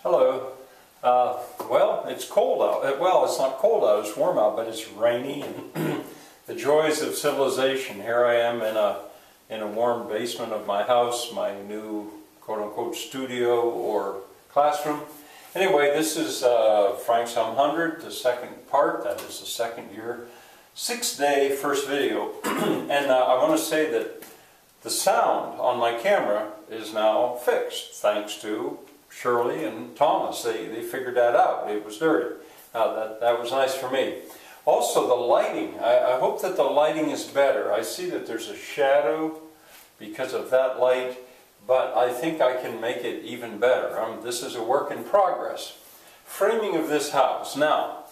Hello. Well, it's cold out. Well, it's not cold out, it's warm out, but it's rainy. And the joys of civilization. Here I am in a warm basement of my house, my new quote-unquote studio or classroom. Anyway, this is Frank's Hum 100, the second part. That is the second year, 6-day first video. And I want to say that the sound on my camera is now fixed, thanks to Shirley and Thomas. They figured that out. It was dirty. That was nice for me. Also, the lighting. I hope that the lighting is better. I see that there's a shadow because of that light, but I think I can make it even better. This is a work in progress. Framing of this house. Now,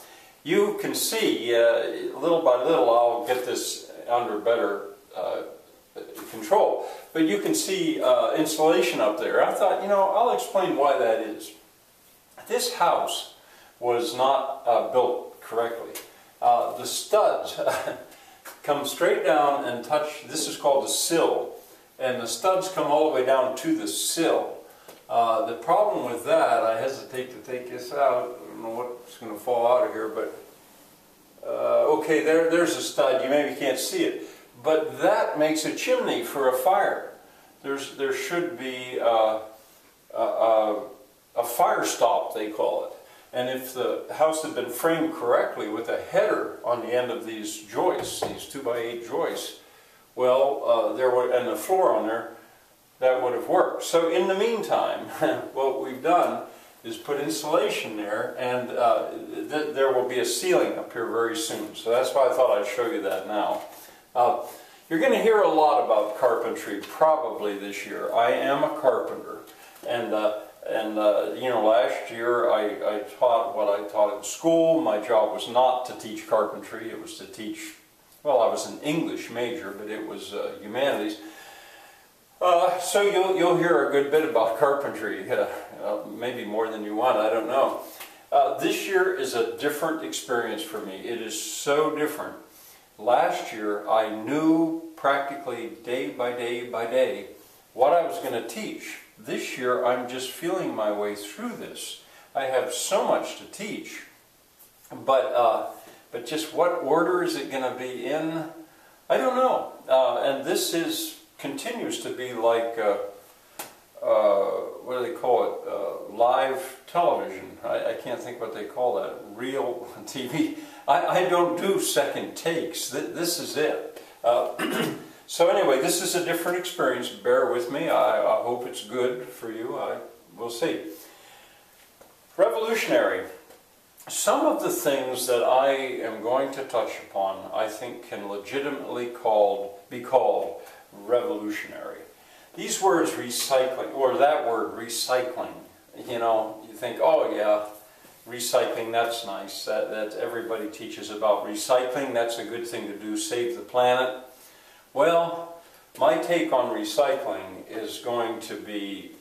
you can see, little by little, I'll get this under better control. But you can see insulation up there. I thought, I'll explain why that is. This house was not built correctly. The studs come straight down and touch, this is called the sill, and the studs come all the way down to the sill. The problem with that, I hesitate to take this out, I don't know what's going to fall out of here, but okay, there's a stud, you maybe can't see it. But that makes a chimney for a fire. There should be a fire stop, they call it. And if the house had been framed correctly with a header on the end of these joists, these 2x8 joists, well, and the floor on there, that would have worked. So in the meantime, what we've done is put insulation there, and there will be a ceiling up here very soon. So that's why I thought I'd show you that now. You're going to hear a lot about carpentry probably this year. I am a carpenter, and last year I taught what I taught in school. My job was not to teach carpentry, it was to teach, well, I was an English major, but it was humanities. So you'll hear a good bit about carpentry, maybe more than you want, I don't know. This year is a different experience for me. It is so different. Last year I knew practically day by day by day what I was going to teach. This year I'm just feeling my way through this. I have so much to teach, but just what order is it going to be in? I don't know. And this continues to be like, what do they call it, live television. I can't think what they call that, real TV. I don't do second takes. This is it. So anyway, this is a different experience. Bear with me. I hope it's good for you. We'll see. Revolutionary. Some of the things that I am going to touch upon, I think, can legitimately be called revolutionary. These words recycling, or that word recycling, you think, oh yeah, recycling, that's nice. That everybody teaches about recycling. That's a good thing to do, save the planet. Well, my take on recycling is going to be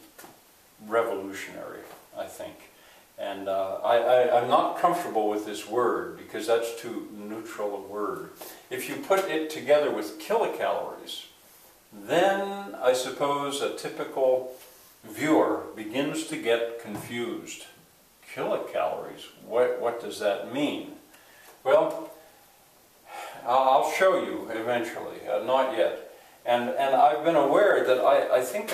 revolutionary, I think. And I'm not comfortable with this word because that's too neutral a word. If you put it together with kilocalories, then I suppose a typical viewer begins to get confused. Kilocalories, what does that mean? Well, I'll show you eventually, not yet. And I've been aware that I think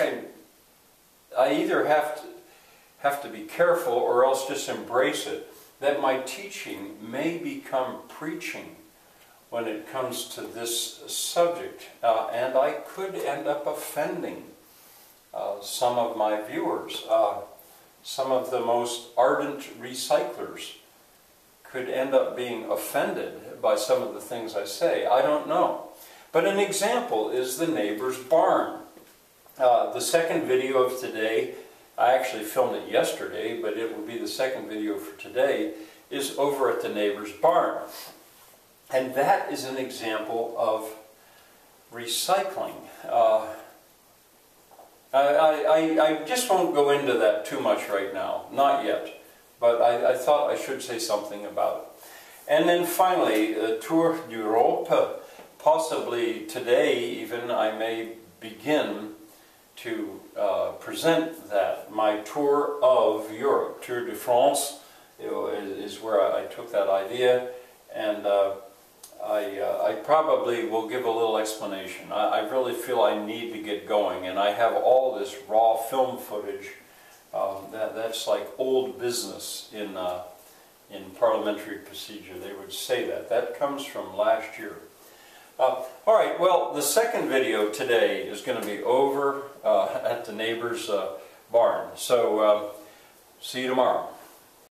I either have to be careful or else just embrace it, that my teaching may become preaching when it comes to this subject. And I could end up offending some of my viewers. Some of the most ardent recyclers could end up being offended by some of the things I say. I don't know. But an example is the neighbor's barn. The second video of today, I actually filmed it yesterday, but it will be the second video for today, is over at the neighbor's barn. And that is an example of recycling. I just won't go into that too much right now, not yet, but I thought I should say something about it. And then finally, Tour d'Europe. Possibly today even I may begin to present that. My tour of Europe, Tour de France, is where I took that idea, and I probably will give a little explanation. I really feel I need to get going, and I have all this raw film footage that's like old business in parliamentary procedure. They would say that. That comes from last year. All right, well, the second video today is going to be over at the neighbor's barn. So, see you tomorrow.